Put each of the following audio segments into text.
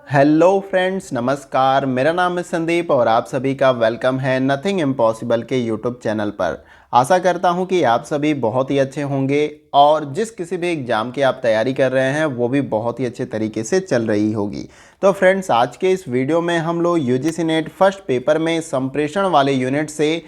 Hello friends, नमस्कार। मेरा नाम है संदीप और आप सभी का वेलकम है नथिंग इम्पॉसिबल के यूट्यूब चैनल पर। आशा करता हूं कि आप सभी बहुत ही अच्छे होंगे और जिस किसी भी एग्ज़ाम की आप तैयारी कर रहे हैं वो भी बहुत ही अच्छे तरीके से चल रही होगी। तो फ्रेंड्स, आज के इस वीडियो में हम लोग यूजीसी नेट फर्स्ट पेपर में संप्रेषण वाले यूनिट से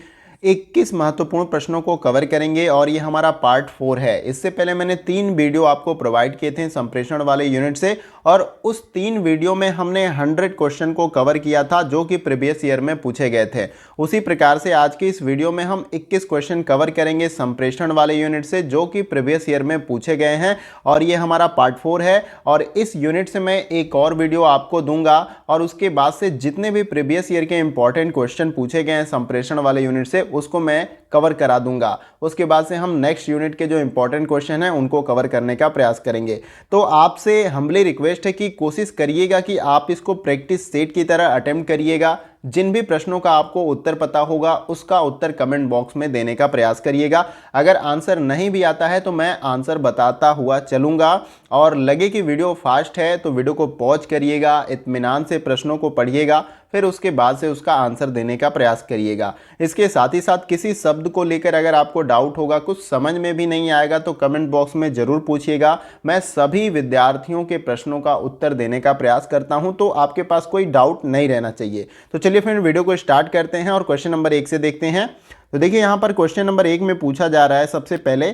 21 महत्वपूर्ण प्रश्नों को कवर करेंगे और ये हमारा पार्ट 4 है। इससे पहले मैंने 3 वीडियो आपको प्रोवाइड किए थे संप्रेषण वाले यूनिट से और उस 3 वीडियो में हमने 100 क्वेश्चन को कवर किया था जो कि प्रीवियस ईयर में पूछे गए थे। उसी प्रकार से आज की इस वीडियो में हम 21 क्वेश्चन कवर करेंगे संप्रेषण वाले यूनिट से जो कि प्रीवियस ईयर में पूछे गए हैं और ये हमारा पार्ट 4 है। और इस यूनिट से मैं एक और वीडियो आपको दूंगा और उसके बाद से जितने भी प्रीवियस ईयर के इंपॉर्टेंट क्वेश्चन पूछे गए हैं संप्रेषण वाले यूनिट से उसको मैं कवर करा दूंगा। उसके बाद से हम नेक्स्ट यूनिट के जो इंपॉर्टेंट क्वेश्चन हैं उनको कवर करने का प्रयास करेंगे। तो आपसे हम्बली रिक्वेस्ट है कि कोशिश करिएगा कि आप इसको प्रैक्टिस सेट की तरह अटेम्प्ट करिएगा। जिन भी प्रश्नों का आपको उत्तर पता होगा उसका उत्तर कमेंट बॉक्स में देने का प्रयास करिएगा। अगर आंसर नहीं भी आता है तो मैं आंसर बताता हुआ चलूंगा और लगे कि वीडियो फास्ट है तो वीडियो को पॉज करिएगा, इत्मीनान से प्रश्नों को पढ़िएगा, फिर उसके बाद से उसका आंसर देने का प्रयास करिएगा। इसके साथ ही साथ किसी शब्द को लेकर अगर आपको डाउट होगा, कुछ समझ में भी नहीं आएगा तो कमेंट बॉक्स में ज़रूर पूछिएगा। मैं सभी विद्यार्थियों के प्रश्नों का उत्तर देने का प्रयास करता हूं, तो आपके पास कोई डाउट नहीं रहना चाहिए। तो चलिए फिर वीडियो को स्टार्ट करते हैं और क्वेश्चन नंबर 1 से देखते हैं। तो देखिए यहाँ पर क्वेश्चन नंबर 1 में पूछा जा रहा है सबसे पहले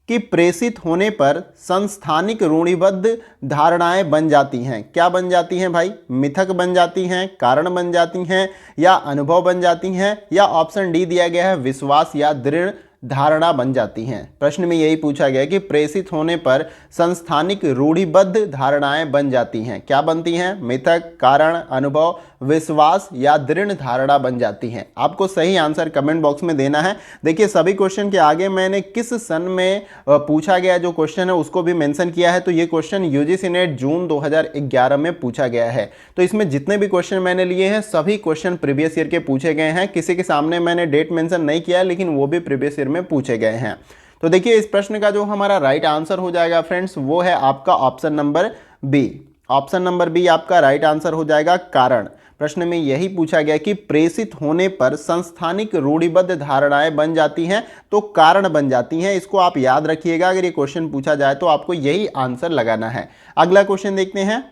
कि प्रेषित होने पर संस्थानिक रूढ़िबद्ध धारणाएं बन जाती हैं। क्या बन जाती हैं भाई? मिथक बन जाती हैं, कारण बन जाती हैं या अनुभव बन जाती हैं, या ऑप्शन डी दिया गया है विश्वास या दृढ़ धारणा बन जाती हैं। प्रश्न में यही पूछा गया कि प्रेषित होने पर संस्थानिक रूढ़िबद्ध धारणाएं बन जाती हैं। क्या बनती हैं? मिथक, कारण, अनुभव, विश्वास या दृढ़ धारणा बन जाती हैं। आपको सही आंसर कमेंट बॉक्स में देना है। देखिए सभी क्वेश्चन के आगे मैंने किस सन में पूछा गया जो क्वेश्चन है उसको भी मेंशन किया है। तो ये क्वेश्चन यूजीसी नेट जून 2011 में पूछा गया है। तो इसमें जितने भी क्वेश्चन मैंने लिए हैं सभी क्वेश्चन प्रीवियस ईयर के पूछे गए हैं। किसी के सामने मैंने डेट मेंशन नहीं किया है लेकिन वो भी प्रीवियस ईयर में पूछे गए हैं। तो देखिए इस प्रश्न का जो हमारा राइट आंसर हो जाएगा फ्रेंड्स वो है आपका option number B. Option number B आपका राइट आंसर हो जाएगा, कारण। प्रश्न में यही पूछा गया कि प्रेषित होने पर संस्थानिक रूढ़िबद्ध धारणाएं बन जाती हैं तो कारण बन जाती हैं। इसको आप याद रखिएगा, अगर ये क्वेश्चन पूछा जाए तो आपको यही आंसर लगाना है। अगला क्वेश्चन देखते हैं।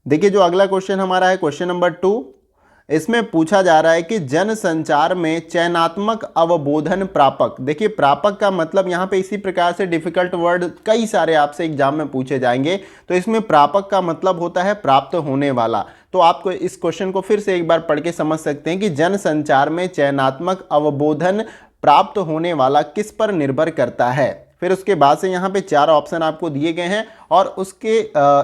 देखिए जो अगला क्वेश्चन हमारा है क्वेश्चन नंबर 2। इसमें पूछा जा रहा है कि जन संचार में चयनात्मक अवबोधन प्रापक। देखिए प्रापक का मतलब यहाँ पे इसी प्रकार से डिफिकल्ट वर्ड कई सारे आपसे एग्जाम में पूछे जाएंगे। तो इसमें प्रापक का मतलब होता है प्राप्त होने वाला। तो आपको इस क्वेश्चन को फिर से एक बार पढ़ के समझ सकते हैं कि जन संचार में चयनात्मक अवबोधन प्राप्त होने वाला किस पर निर्भर करता है। फिर उसके बाद से यहाँ पे 4 ऑप्शन आपको दिए गए हैं और उसके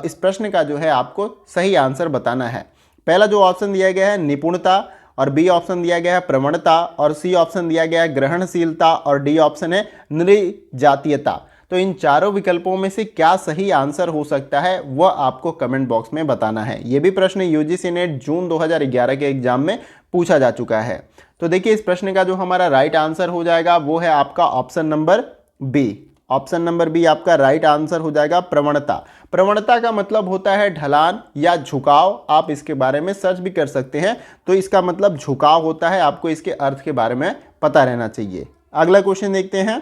इस प्रश्न का जो है आपको सही आंसर बताना है। पहला जो ऑप्शन दिया गया है निपुणता, और बी ऑप्शन दिया गया है प्रवणता, और सी ऑप्शन दिया गया है ग्रहणशीलता, और डी ऑप्शन है नृजातीयता। तो इन चारों विकल्पों में से क्या सही आंसर हो सकता है वह आपको कमेंट बॉक्स में बताना है। यह भी प्रश्न यूजीसी नेट जून 2011 के एग्जाम में पूछा जा चुका है। तो देखिए इस प्रश्न का जो हमारा राइट आंसर हो जाएगा वो है आपका option number B. Option number B आपका राइट आंसर हो जाएगा, प्रवणता। प्रवणता का मतलब होता है ढलान या झुकाव। आप इसके बारे में सर्च भी कर सकते हैं। तो इसका मतलब झुकाव होता है, आपको इसके अर्थ के बारे में पता रहना चाहिए। अगला क्वेश्चन देखते हैं।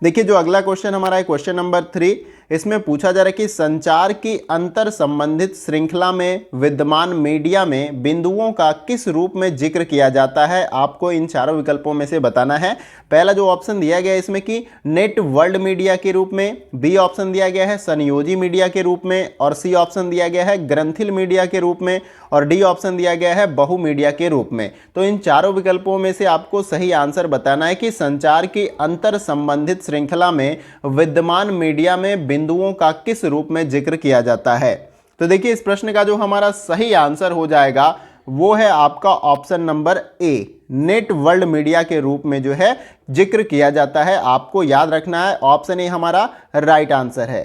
देखिए जो अगला क्वेश्चन हमारा है क्वेश्चन नंबर 3। इसमें पूछा जा रहा है कि संचार की अंतर संबंधित श्रृंखला में विद्यमान मीडिया में बिंदुओं का किस रूप में जिक्र किया जाता है। आपको इन चारों विकल्पों में से बताना है। पहला जो ऑप्शन दिया गया है इसमें कि नेट वर्ल्ड मीडिया के रूप में, बी ऑप्शन दिया गया है संयोजी मीडिया के रूप में, और सी ऑप्शन दिया गया है ग्रंथिल मीडिया के रूप में, और डी ऑप्शन दिया गया है बहु मीडिया के रूप में। तो इन चारों विकल्पों में से आपको सही आंसर बताना है कि संचार की अंतर संबंधित श्रृंखला में विद्यमान मीडिया में बिंदुओं का किस रूप में जिक्र किया जाता है। तो देखिए इस प्रश्न का जो हमारा सही आंसर हो जाएगा वो है आपका option number A, net world media के रूप में जो है जिक्र किया जाता है। आपको याद रखना है ऑप्शन ए हमारा राइट आंसर है।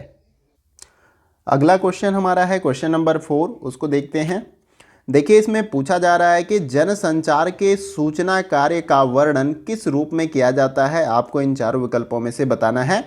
अगला क्वेश्चन हमारा है क्वेश्चन नंबर 4, उसको देखते हैं। देखिए इसमें पूछा जा रहा है कि जनसंचार के सूचना कार्य का वर्णन किस रूप में किया जाता है। आपको इन चारों विकल्पों में से बताना है।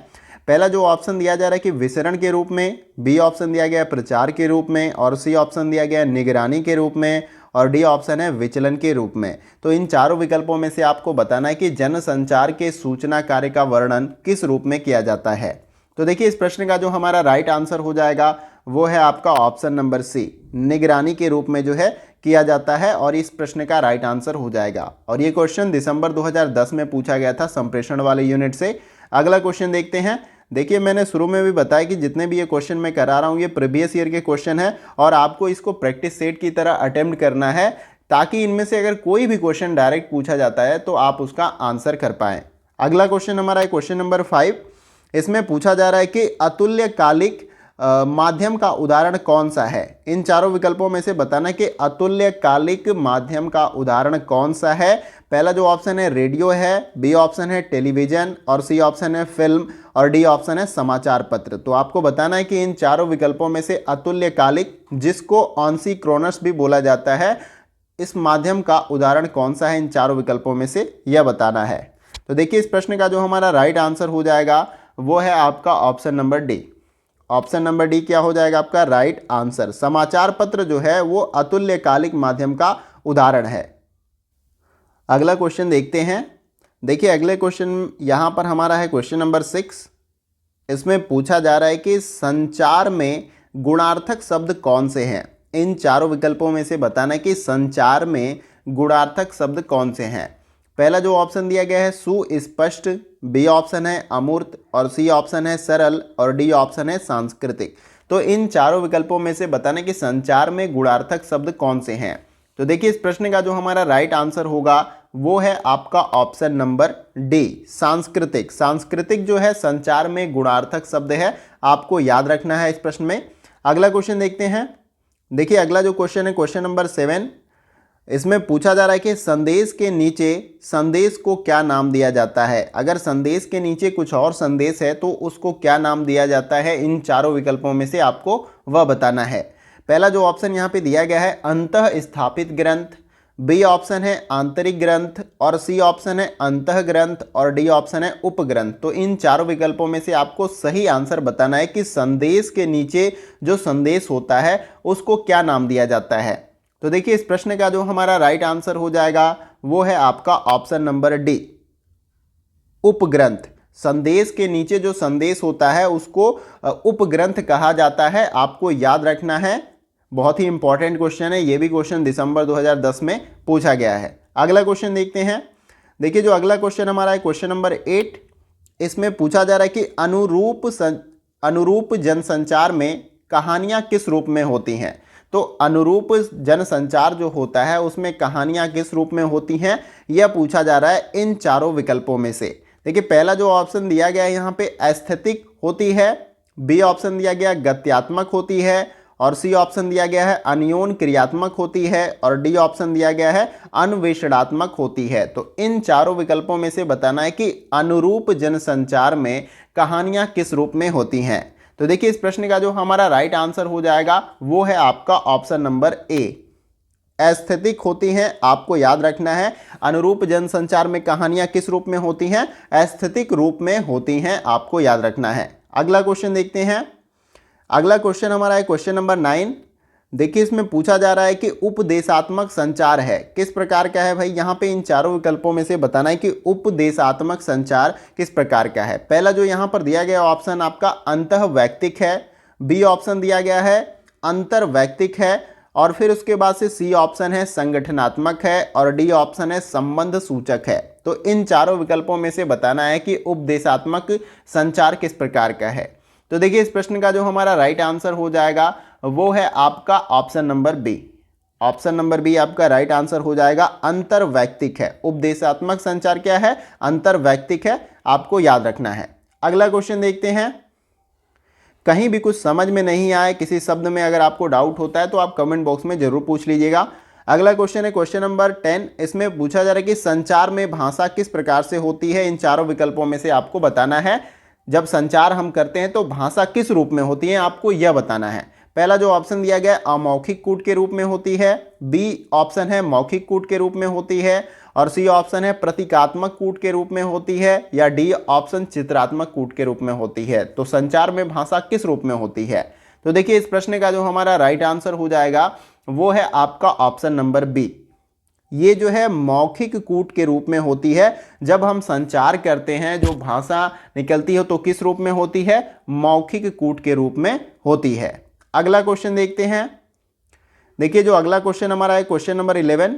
पहला जो ऑप्शन दिया जा रहा है कि विसरण के रूप में, बी ऑप्शन दिया गया है प्रचार के रूप में, और सी ऑप्शन दिया गया है निगरानी के रूप में, और डी ऑप्शन है विचलन के रूप में। तो इन चारों विकल्पों में से आपको बताना है कि जनसंचार के सूचना कार्य का वर्णन किस रूप में किया जाता है। तो देखिए इस प्रश्न का जो हमारा राइट आंसर हो जाएगा वो है आपका ऑप्शन नंबर सी, निगरानी के रूप में जो है किया जाता है, और इस प्रश्न का राइट आंसर हो जाएगा। और ये क्वेश्चन दिसंबर 2010 में पूछा गया था संप्रेषण वाले यूनिट से। अगला क्वेश्चन देखते हैं। देखिए मैंने शुरू में भी बताया कि जितने भी ये क्वेश्चन मैं करा रहा हूँ ये प्रीवियस ईयर के क्वेश्चन है, और आपको इसको प्रैक्टिस सेट की तरह अटेम्प्ट करना है, ताकि इनमें से अगर कोई भी क्वेश्चन डायरेक्ट पूछा जाता है तो आप उसका आंसर कर पाएँ। अगला क्वेश्चन हमारा है क्वेश्चन नंबर 5। इसमें पूछा जा रहा है कि अतुल्यकालिक माध्यम का उदाहरण कौन सा है। इन चारों विकल्पों में से बताना कि अतुल्यकालिक माध्यम का उदाहरण कौन सा है। पहला जो ऑप्शन है रेडियो है, बी ऑप्शन है टेलीविजन, और सी ऑप्शन है फिल्म, और डी ऑप्शन है समाचार पत्र। तो आपको बताना है कि इन चारों विकल्पों में से अतुल्यकालिक, जिसको ऑनसिक्रोनस भी बोला जाता है, इस माध्यम का उदाहरण कौन सा है इन चारों विकल्पों में से, यह बताना है। तो देखिए इस प्रश्न का जो हमारा राइट आंसर हो जाएगा वो है आपका option number D. Option number D क्या हो जाएगा आपका राइट आंसर। समाचार पत्र जो है वो अतुल्यकालिक माध्यम का उदाहरण है। अगला क्वेश्चन देखते हैं। देखिए अगले क्वेश्चन यहाँ पर हमारा है क्वेश्चन नंबर 6। इसमें पूछा जा रहा है कि संचार में गुणार्थक शब्द कौन से हैं। इन चारों विकल्पों में से बताना कि संचार में गुणार्थक शब्द कौन से हैं। पहला जो ऑप्शन दिया गया है सुस्पष्ट, बी ऑप्शन है अमूर्त, और सी ऑप्शन है सरल, और डी ऑप्शन है सांस्कृतिक। तो इन चारों विकल्पों में से बताना कि संचार में गुणार्थक शब्द कौन से हैं। तो देखिए इस प्रश्न का जो हमारा राइट आंसर होगा वो है आपका ऑप्शन नंबर डी, सांस्कृतिक। सांस्कृतिक जो है संचार में गुणार्थक शब्द है, आपको याद रखना है इस प्रश्न में। अगला क्वेश्चन देखते हैं। देखिए अगला जो क्वेश्चन है क्वेश्चन नंबर 7। इसमें पूछा जा रहा है कि संदेश के नीचे संदेश को क्या नाम दिया जाता है। अगर संदेश के नीचे कुछ और संदेश है तो उसको क्या नाम दिया जाता है। इन चारों विकल्पों में से आपको वह बताना है। पहला जो ऑप्शन यहाँ पे दिया गया है अंतः स्थापित ग्रंथ, बी ऑप्शन है आंतरिक ग्रंथ, और सी ऑप्शन है अंतः ग्रंथ, और डी ऑप्शन है उपग्रंथ। तो इन चारों विकल्पों में से आपको सही आंसर बताना है कि संदेश के नीचे जो संदेश होता है उसको क्या नाम दिया जाता है। तो देखिए इस प्रश्न का जो हमारा राइट आंसर हो जाएगा वो है आपका ऑप्शन नंबर डी, उपग्रंथ। संदेश के नीचे जो संदेश होता है उसको उपग्रंथ कहा जाता है, आपको याद रखना है। बहुत ही इंपॉर्टेंट क्वेश्चन है, ये भी क्वेश्चन दिसंबर 2010 में पूछा गया है। अगला क्वेश्चन देखते हैं। देखिए जो अगला क्वेश्चन हमारा है क्वेश्चन नंबर 8। इसमें पूछा जा रहा है कि अनुरूप जनसंचार में कहानियां किस रूप में होती हैं। तो अनुरूप जनसंचार जो होता है उसमें कहानियां किस रूप में होती हैं, यह पूछा जा रहा है इन चारों विकल्पों में से। देखिए पहला जो ऑप्शन दिया गया है यहाँ पे एस्थेटिक होती है, बी ऑप्शन दिया गया गत्यात्मक होती है, और सी ऑप्शन दिया गया है अन्योन क्रियात्मक होती है, और डी ऑप्शन दिया गया है अन्वेषणात्मक होती है। तो इन चारों विकल्पों में से बताना है कि अनुरूप जनसंचार में कहानियां किस रूप में होती हैं। तो देखिए इस प्रश्न का जो हमारा राइट आंसर हो जाएगा वो है आपका ऑप्शन नंबर ए, एस्थेटिक होती हैं। आपको याद रखना है अनुरूप जनसंचार में कहानियां किस रूप में होती हैं, एस्थेटिक रूप में होती हैं, आपको याद रखना है। अगला क्वेश्चन देखते हैं। अगला क्वेश्चन हमारा है क्वेश्चन नंबर 9। देखिए इसमें पूछा जा रहा है कि उपदेशात्मक संचार है किस प्रकार का है। भाई यहाँ पे इन चारों विकल्पों में से बताना है कि उपदेशात्मक संचार किस प्रकार का है। पहला जो यहाँ पर दिया गया ऑप्शन आपका अंतःवैयक्तिक है, बी ऑप्शन दिया गया है अंतर्वैयक्तिक है, और फिर उसके बाद से सी ऑप्शन है संगठनात्मक है, और डी ऑप्शन है संबंध सूचक है। तो इन चारों विकल्पों में से बताना है कि उपदेशात्मक संचार किस प्रकार का है। तो देखिए इस प्रश्न का जो हमारा राइट आंसर हो जाएगा वो है आपका option number B. Option number B आपका राइट आंसर हो जाएगा, अंतर्वैयक्तिक है। उपदेशात्मक संचार क्या है, अंतर्वैयक्तिक है, आपको याद रखना है। अगला क्वेश्चन देखते हैं। कहीं भी कुछ समझ में नहीं आए, किसी शब्द में अगर आपको डाउट होता है तो आप कमेंट बॉक्स में जरूर पूछ लीजिएगा। अगला क्वेश्चन है क्वेश्चन नंबर 10। इसमें पूछा जा रहा है कि संचार में भाषा किस प्रकार से होती है। इन चारों विकल्पों में से आपको बताना है जब संचार हम करते हैं तो भाषा किस रूप में होती है, आपको यह बताना है। पहला जो ऑप्शन दिया गया अमौखिक कूट के रूप में होती है, बी ऑप्शन है मौखिक कूट के रूप में होती है, और सी ऑप्शन है प्रतीकात्मक कूट के रूप में होती है, या डी ऑप्शन चित्रात्मक कूट के रूप में होती है। तो संचार में भाषा किस रूप में होती है? तो देखिए इस प्रश्न का जो हमारा राइट आंसर हो जाएगा वो है आपका ऑप्शन नंबर बी। ये जो है मौखिक कूट के रूप में होती है। जब हम संचार करते हैं, जो भाषा निकलती है तो किस रूप में होती है? मौखिक कूट के रूप में होती है। अगला क्वेश्चन देखते हैं। देखिए जो अगला क्वेश्चन हमारा है क्वेश्चन नंबर 11।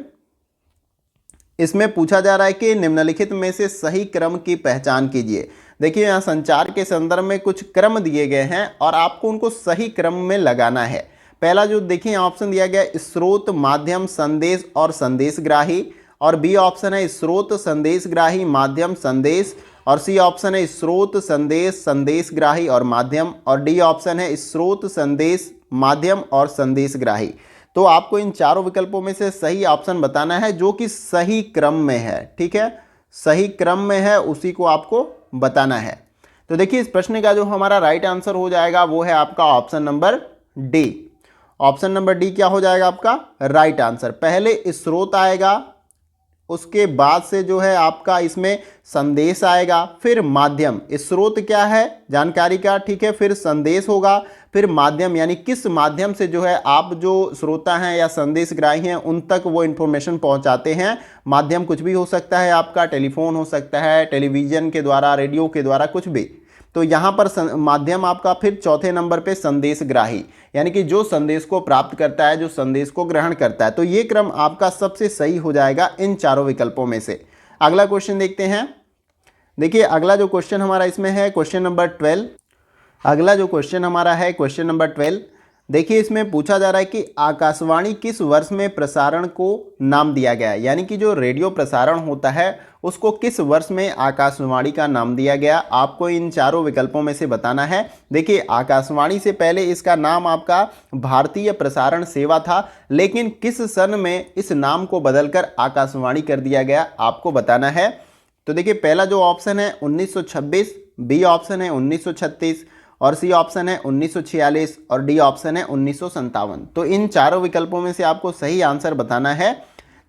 इसमें पूछा जा रहा है कि निम्नलिखित में से सही क्रम की पहचान कीजिए। देखिए यहाँ संचार के संदर्भ में कुछ क्रम दिए गए हैं और आपको उनको सही क्रम में लगाना है। पहला जो देखिए ऑप्शन दिया गया स्रोत, माध्यम, संदेश और संदेशग्राही, और बी ऑप्शन है स्रोत, संदेशग्राही, माध्यम, संदेश, और सी ऑप्शन है स्रोत, संदेश, संदेशग्राही और माध्यम, और डी ऑप्शन है स्रोत, संदेश, माध्यम और संदेशग्राही। तो आपको इन चारों विकल्पों में से सही ऑप्शन बताना है जो कि सही क्रम में है। ठीक है, सही क्रम में है उसी को आपको बताना है। तो देखिए इस प्रश्न का जो हमारा राइट आंसर हो जाएगा वो है आपका option number D. Option number D क्या हो जाएगा आपका राइट आंसर। पहले स्रोत आएगा, उसके बाद से जो है आपका इसमें संदेश आएगा, फिर माध्यम। स्रोत क्या है जानकारी का, ठीक है, फिर संदेश होगा, फिर माध्यम यानी किस माध्यम से जो है आप जो श्रोता हैं या संदेशग्राही हैं उन तक वो इन्फॉर्मेशन पहुंचाते हैं। माध्यम कुछ भी हो सकता है, आपका टेलीफोन हो सकता है, टेलीविज़न के द्वारा, रेडियो के द्वारा, कुछ भी। तो यहाँ पर माध्यम आपका, फिर चौथे नंबर पे संदेशग्राही यानी कि जो संदेश को प्राप्त करता है, जो संदेश को ग्रहण करता है। तो ये क्रम आपका सबसे सही हो जाएगा इन चारों विकल्पों में से। अगला क्वेश्चन देखते हैं। देखिए अगला जो क्वेश्चन हमारा इसमें है क्वेश्चन नंबर 12। अगला जो क्वेश्चन हमारा है क्वेश्चन नंबर 12। देखिए इसमें पूछा जा रहा है कि आकाशवाणी किस वर्ष में प्रसारण को नाम दिया गया है, यानी कि जो रेडियो प्रसारण होता है उसको किस वर्ष में आकाशवाणी का नाम दिया गया। आपको इन चारों विकल्पों में से बताना है। देखिए आकाशवाणी से पहले इसका नाम आपका भारतीय प्रसारण सेवा था, लेकिन किस सन में इस नाम को बदलकर आकाशवाणी कर दिया गया आपको बताना है। तो देखिए पहला जो ऑप्शन है 1926, बी ऑप्शन है 1936, और सी ऑप्शन है 1946, और डी ऑप्शन है 1957। तो इन चारों विकल्पों में से आपको सही आंसर बताना है।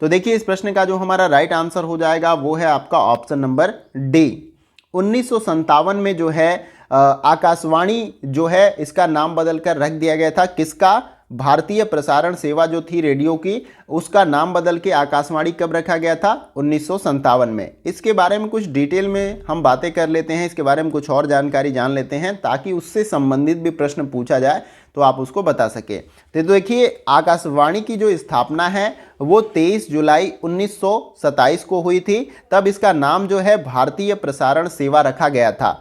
तो देखिए इस प्रश्न का जो हमारा राइट आंसर हो जाएगा वो है आपका ऑप्शन नंबर डी। 1957 में जो है आकाशवाणी जो है इसका नाम बदलकर रख दिया गया था। किसका? भारतीय प्रसारण सेवा जो थी रेडियो की, उसका नाम बदल के आकाशवाणी कब रखा गया था? 1957 में। इसके बारे में कुछ डिटेल में हम बातें कर लेते हैं, इसके बारे में कुछ और जानकारी जान लेते हैं ताकि उससे संबंधित भी प्रश्न पूछा जाए तो आप उसको बता सके। तो देखिए आकाशवाणी की जो स्थापना है वो 23 जुलाई 1927 को हुई थी। तब इसका नाम जो है भारतीय प्रसारण सेवा रखा गया था।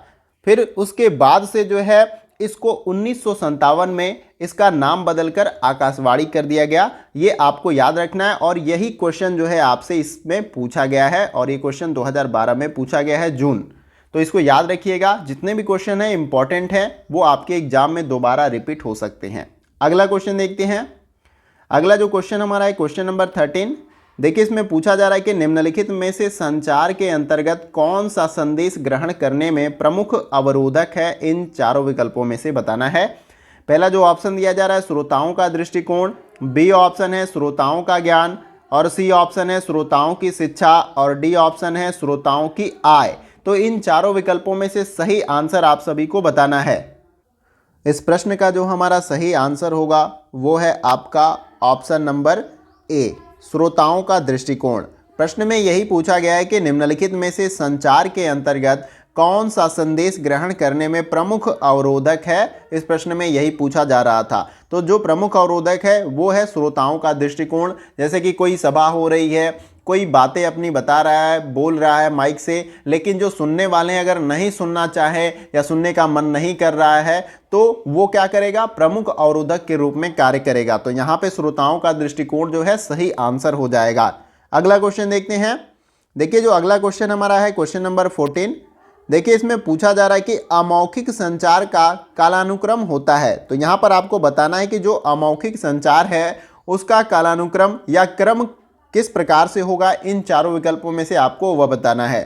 फिर उसके बाद से जो है इसको 1957 में इसका नाम बदलकर आकाशवाणी कर दिया गया। ये आपको याद रखना है और यही क्वेश्चन जो है आपसे इसमें पूछा गया है, और ये क्वेश्चन 2012 में पूछा गया है जून। तो इसको याद रखिएगा, जितने भी क्वेश्चन हैं इंपॉर्टेंट हैं, वो आपके एग्जाम में दोबारा रिपीट हो सकते हैं। अगला क्वेश्चन देखते हैं। अगला जो क्वेश्चन हमारा है क्वेश्चन नंबर 13। देखिए इसमें पूछा जा रहा है कि निम्नलिखित में से संचार के अंतर्गत कौन सा संदेश ग्रहण करने में प्रमुख अवरोधक है? इन चारों विकल्पों में से बताना है। पहला जो ऑप्शन दिया जा रहा है श्रोताओं का दृष्टिकोण, बी ऑप्शन है श्रोताओं का ज्ञान, और सी ऑप्शन है श्रोताओं की शिक्षा, और डी ऑप्शन है श्रोताओं की आय। तो इन चारों विकल्पों में से सही आंसर आप सभी को बताना है। इस प्रश्न का जो हमारा सही आंसर होगा वो है आपका ऑप्शन नंबर ए, श्रोताओं का दृष्टिकोण। प्रश्न में यही पूछा गया है कि निम्नलिखित में से संचार के अंतर्गत कौन सा संदेश ग्रहण करने में प्रमुख अवरोधक है। इस प्रश्न में यही पूछा जा रहा था। तो जो प्रमुख अवरोधक है वो है श्रोताओं का दृष्टिकोण। जैसे कि कोई सभा हो रही है, कोई बातें अपनी बता रहा है, बोल रहा है माइक से, लेकिन जो सुनने वाले हैं अगर नहीं सुनना चाहे या सुनने का मन नहीं कर रहा है तो वो क्या करेगा? प्रमुख अवरोधक के रूप में कार्य करेगा। तो यहाँ पे श्रोताओं का दृष्टिकोण जो है सही आंसर हो जाएगा। अगला क्वेश्चन देखते हैं। देखिए जो अगला क्वेश्चन हमारा है क्वेश्चन नंबर 14। देखिए इसमें पूछा जा रहा है कि अमौखिक संचार का कालानुक्रम होता है। तो यहाँ पर आपको बताना है कि जो अमौखिक संचार है उसका कालानुक्रम या क्रम किस प्रकार से होगा। इन चारों विकल्पों में से आपको वह बताना है।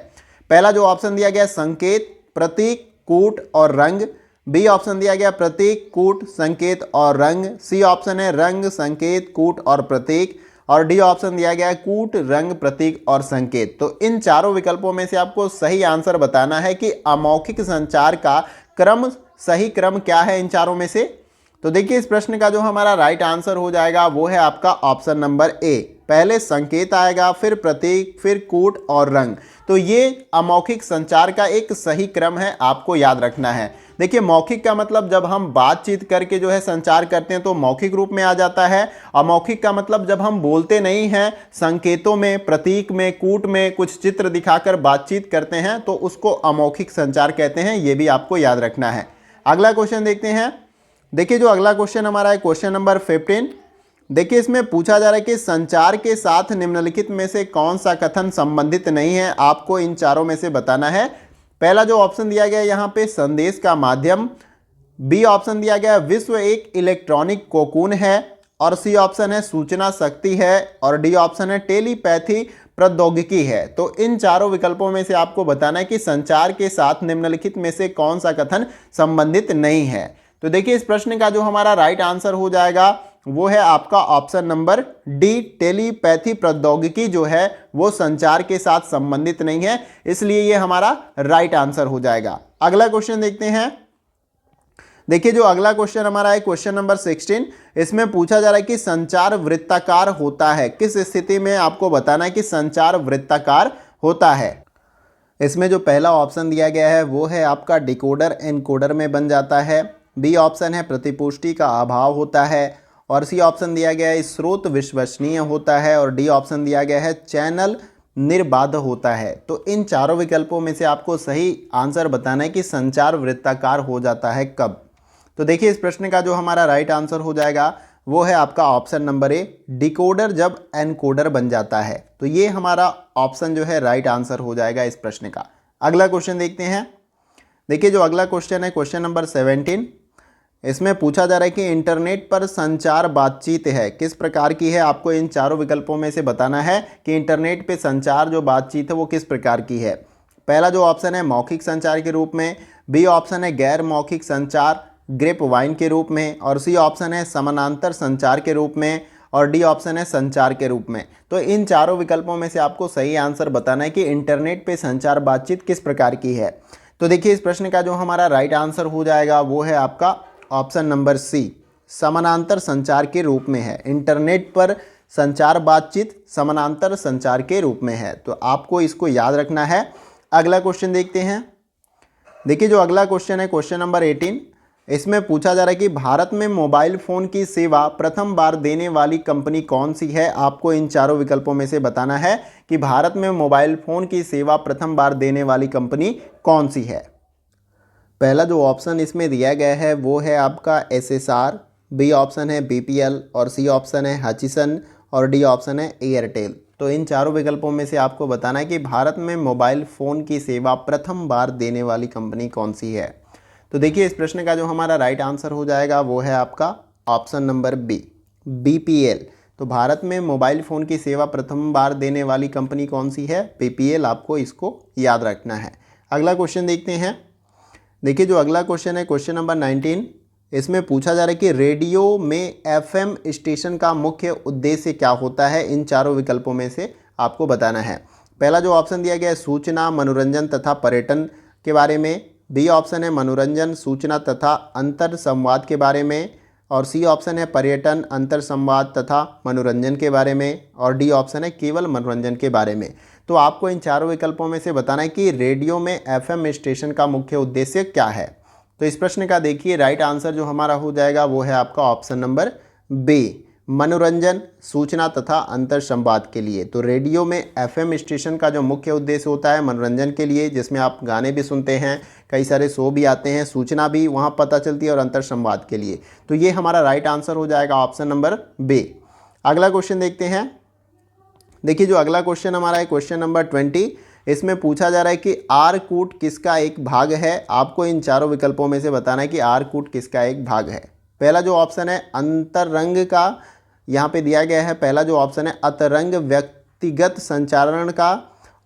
पहला जो ऑप्शन दिया गया संकेत, प्रतीक, कूट और रंग, बी ऑप्शन दिया गया प्रतीक, कूट, संकेत और रंग, सी ऑप्शन है रंग, संकेत, कूट और प्रतीक, और डी ऑप्शन दिया गया है कूट, रंग, प्रतीक और संकेत। तो इन चारों विकल्पों में से आपको सही आंसर बताना है कि अमौखिक संचार का सही क्रम क्या है इन चारों में से। तो देखिए इस प्रश्न का जो हमारा राइट आंसर हो जाएगा वो है आपका ऑप्शन नंबर ए। पहले संकेत आएगा, फिर प्रतीक, फिर कूट और रंग। तो ये अमौखिक संचार का एक सही क्रम है, आपको याद रखना है। देखिए मौखिक का मतलब जब हम बातचीत करके जो है संचार करते हैं तो मौखिक रूप में आ जाता है। अमौखिक का मतलब जब हम बोलते नहीं हैं, संकेतों में, प्रतीक में, कूट में कुछ चित्र दिखाकर बातचीत करते हैं तो उसको अमौखिक संचार कहते हैं। ये भी आपको याद रखना है। अगला क्वेश्चन देखते हैं। देखिए जो अगला क्वेश्चन हमारा है क्वेश्चन नंबर 15। देखिए इसमें पूछा जा रहा है कि संचार के साथ निम्नलिखित में से कौन सा कथन संबंधित नहीं है, आपको इन चारों में से बताना है। पहला जो ऑप्शन दिया गया है यहाँ पे संदेश का माध्यम, बी ऑप्शन दिया गया है विश्व एक इलेक्ट्रॉनिक कोकून है, और सी ऑप्शन है सूचना शक्ति है, और डी ऑप्शन है टेलीपैथी प्रौद्योगिकी है। तो इन चारों विकल्पों में से आपको बताना है कि संचार के साथ निम्नलिखित में से कौन सा कथन संबंधित नहीं है। तो देखिए इस प्रश्न का जो हमारा राइट आंसर हो जाएगा वो है आपका ऑप्शन नंबर डी, टेलीपैथी प्रौद्योगिकी जो है वो संचार के साथ संबंधित नहीं है, इसलिए ये हमारा राइट आंसर हो जाएगा। अगला क्वेश्चन देखते हैं। देखिए जो अगला क्वेश्चन हमारा है क्वेश्चन नंबर 16। इसमें पूछा जा रहा है कि संचार वृत्ताकार होता है, किस स्थिति में आपको बताना है कि संचार वृत्ताकार होता है। इसमें जो पहला ऑप्शन दिया गया है वो है आपका डिकोडर एनकोडर में बन जाता है, बी ऑप्शन है प्रतिपुष्टि का अभाव होता है, और सी ऑप्शन दिया गया है स्रोत विश्वसनीय होता है, और डी ऑप्शन दिया गया है चैनल निर्बाध होता है। तो इन चारों विकल्पों में से आपको सही आंसर बताना है कि संचार वृत्ताकार हो जाता है कब। तो देखिए इस प्रश्न का जो हमारा राइट आंसर हो जाएगा वो है आपका ऑप्शन नंबर ए, डिकोडर जब एनकोडर बन जाता है। तो ये हमारा ऑप्शन जो है राइट आंसर हो जाएगा इस प्रश्न का। अगला क्वेश्चन देखते हैं। देखिए जो अगला क्वेश्चन है क्वेश्चन नंबर 17। इसमें पूछा जा रहा है कि इंटरनेट पर संचार बातचीत है, किस प्रकार की है, आपको इन चारों विकल्पों में से बताना है कि इंटरनेट पे संचार जो बातचीत है वो किस प्रकार की है। पहला जो ऑप्शन है मौखिक संचार के रूप में, बी ऑप्शन है गैर मौखिक संचार ग्रेप वाइन के रूप में, और सी ऑप्शन है समानांतर संचार के रूप में, और डी ऑप्शन है संचार के रूप में। तो इन चारों विकल्पों में से आपको सही आंसर बताना है कि इंटरनेट पे संचार बातचीत किस प्रकार की है। तो देखिए इस प्रश्न का जो हमारा राइट आंसर हो जाएगा वो है आपका ऑप्शन नंबर सी, समानांतर संचार के रूप में है। इंटरनेट पर संचार बातचीत समानांतर संचार के रूप में है, तो आपको इसको याद रखना है। अगला क्वेश्चन देखते हैं। देखिए जो अगला क्वेश्चन है क्वेश्चन नंबर 18। इसमें पूछा जा रहा है कि भारत में मोबाइल फ़ोन की सेवा प्रथम बार देने वाली कंपनी कौन सी है, आपको इन चारों विकल्पों में से बताना है कि भारत में मोबाइल फ़ोन की सेवा प्रथम बार देने वाली कंपनी कौन सी है। पहला जो ऑप्शन इसमें दिया गया है वो है आपका एसएसआर, बी ऑप्शन है बीपीएल, और सी ऑप्शन है हचिसन, और डी ऑप्शन है एयरटेल। तो इन चारों विकल्पों में से आपको बताना है कि भारत में मोबाइल फ़ोन की सेवा प्रथम बार देने वाली कंपनी कौन सी है। तो देखिए इस प्रश्न का जो हमारा राइट आंसर हो जाएगा वो है आपका ऑप्शन नंबर बी, बीपीएल। तो भारत में मोबाइल फ़ोन की सेवा प्रथम बार देने वाली कंपनी कौन सी है, बीपीएल। आपको इसको याद रखना है। अगला क्वेश्चन देखते हैं। देखिए जो अगला क्वेश्चन है क्वेश्चन नंबर 19। इसमें पूछा जा रहा है कि रेडियो में एफएम स्टेशन का मुख्य उद्देश्य क्या होता है, इन चारों विकल्पों में से आपको बताना है। पहला जो ऑप्शन दिया गया है सूचना, मनोरंजन तथा पर्यटन के बारे में, बी ऑप्शन है मनोरंजन, सूचना तथा अंतर संवाद के बारे में, और सी ऑप्शन है पर्यटन, अंतर संवाद तथा मनोरंजन के बारे में, और डी ऑप्शन है केवल मनोरंजन के बारे में। तो आपको इन चारों विकल्पों में से बताना है कि रेडियो में एफएम स्टेशन का मुख्य उद्देश्य क्या है। तो इस प्रश्न का देखिए राइट आंसर जो हमारा हो जाएगा वो है आपका ऑप्शन नंबर बी, मनोरंजन, सूचना तथा अंतर संवाद के लिए। तो रेडियो में एफएम स्टेशन का जो मुख्य उद्देश्य होता है मनोरंजन के लिए, जिसमें आप गाने भी सुनते हैं, कई सारे शो भी आते हैं, सूचना भी वहाँ पता चलती है, और अंतर संवाद के लिए। तो ये हमारा राइट आंसर हो जाएगा ऑप्शन नंबर बी। अगला क्वेश्चन देखते हैं। देखिए जो अगला क्वेश्चन हमारा है क्वेश्चन नंबर 20। इसमें पूछा जा रहा है कि आर कूट किसका एक भाग है, आपको इन चारों विकल्पों में से बताना है कि आर कूट किसका एक भाग है। पहला जो ऑप्शन है अंतरंग का, यहाँ पे दिया गया है। पहला जो ऑप्शन है अतरंग व्यक्तिगत संचारण का,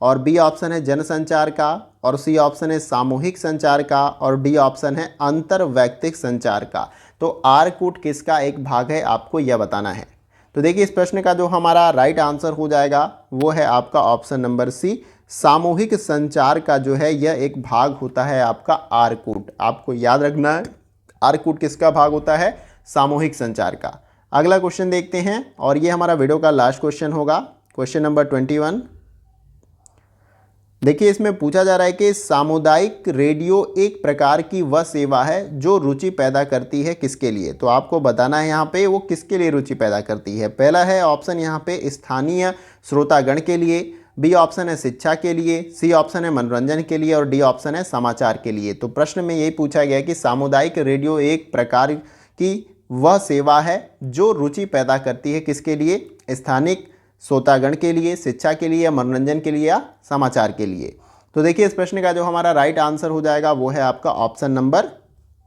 और बी ऑप्शन है जनसंचार का, और सी ऑप्शन है सामूहिक संचार का, और डी ऑप्शन है अंतर्वैयक्तिक संचार का। तो आर्कूट किसका एक भाग है, आपको यह बताना है। तो देखिए इस प्रश्न का जो हमारा राइट आंसर हो जाएगा वो है आपका ऑप्शन नंबर सी, सामूहिक संचार का जो है यह एक भाग होता है आपका आर्कूट। आपको याद रखना है आर्कूट किसका भाग होता है, सामूहिक संचार का। अगला क्वेश्चन देखते हैं और ये हमारा वीडियो का लास्ट क्वेश्चन होगा, क्वेश्चन नंबर 21। देखिए इसमें पूछा जा रहा है कि सामुदायिक रेडियो एक प्रकार की वह सेवा है जो रुचि पैदा करती है किसके लिए। तो आपको बताना है यहाँ पे वो किसके लिए रुचि पैदा करती है। पहला है ऑप्शन यहाँ पे स्थानीय श्रोतागण के लिए, बी ऑप्शन है शिक्षा के लिए, सी ऑप्शन है मनोरंजन के लिए, और डी ऑप्शन है समाचार के लिए। तो प्रश्न में यही पूछा गया कि सामुदायिक रेडियो एक प्रकार की वह सेवा है जो रुचि पैदा करती है किसके लिए, स्थानिक श्रोतागण के लिए, शिक्षा के लिए, या मनोरंजन के लिए, या समाचार के लिए। तो देखिए इस प्रश्न का जो हमारा राइट आंसर हो जाएगा वो है आपका ऑप्शन नंबर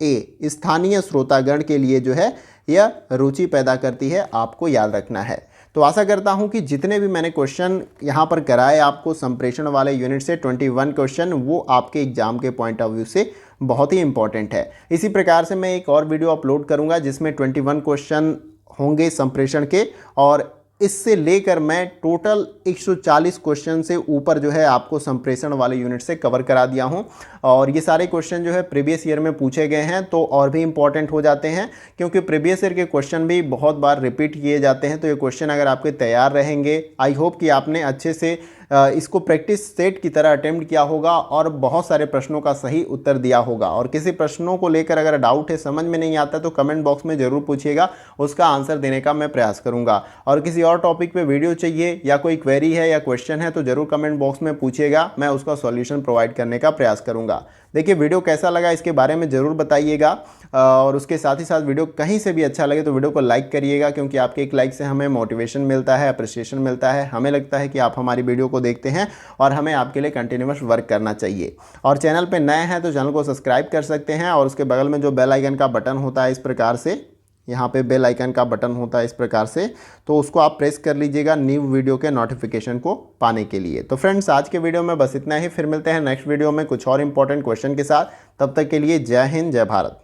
ए, स्थानीय श्रोतागण के लिए जो है यह रुचि पैदा करती है, आपको याद रखना है। तो आशा करता हूं कि जितने भी मैंने क्वेश्चन यहाँ पर कराए आपको संप्रेषण वाले यूनिट से 21 क्वेश्चन, वो आपके एग्जाम के पॉइंट ऑफ व्यू से बहुत ही इंपॉर्टेंट है। इसी प्रकार से मैं एक और वीडियो अपलोड करूँगा जिसमें 21 क्वेश्चन होंगे संप्रेषण के, और इससे लेकर मैं टोटल 140 क्वेश्चन से ऊपर जो है आपको संप्रेषण वाले यूनिट से कवर करा दिया हूं। और ये सारे क्वेश्चन जो है प्रीवियस ईयर में पूछे गए हैं, तो और भी इंपॉर्टेंट हो जाते हैं क्योंकि प्रीवियस ईयर के क्वेश्चन भी बहुत बार रिपीट किए जाते हैं। तो ये क्वेश्चन अगर आपके तैयार रहेंगे, आई होप कि आपने अच्छे से इसको प्रैक्टिस सेट की तरह अटेम्प्ट किया होगा और बहुत सारे प्रश्नों का सही उत्तर दिया होगा। और किसी प्रश्नों को लेकर अगर डाउट है, समझ में नहीं आता, तो कमेंट बॉक्स में ज़रूर पूछिएगा, उसका आंसर देने का मैं प्रयास करूंगा। और किसी और टॉपिक पे वीडियो चाहिए या कोई क्वेरी है या क्वेश्चन है तो ज़रूर कमेंट बॉक्स में पूछिएगा, मैं उसका सॉल्यूशन प्रोवाइड करने का प्रयास करूंगा। देखिए वीडियो कैसा लगा इसके बारे में ज़रूर बताइएगा, और उसके साथ ही साथ वीडियो कहीं से भी अच्छा लगे तो वीडियो को लाइक करिएगा, क्योंकि आपके एक लाइक से हमें मोटिवेशन मिलता है, अप्रिसिएशन मिलता है, हमें लगता है कि आप हमारी वीडियो को देखते हैं और हमें आपके लिए कंटिन्यूअस वर्क करना चाहिए। और चैनल पे नए हैं तो चैनल को सब्सक्राइब कर सकते हैं, और उसके बगल में जो बेल आइकन का बटन होता है इस प्रकार से, यहाँ पे बेल आइकन का बटन होता है इस प्रकार से, तो उसको आप प्रेस कर लीजिएगा न्यू वीडियो के नोटिफिकेशन को पाने के लिए। तो फ्रेंड्स आज के वीडियो में बस इतना ही, फिर मिलते हैं नेक्स्ट वीडियो में कुछ और इंपॉर्टेंट क्वेश्चन के साथ। तब तक के लिए जय हिंद, जय भारत।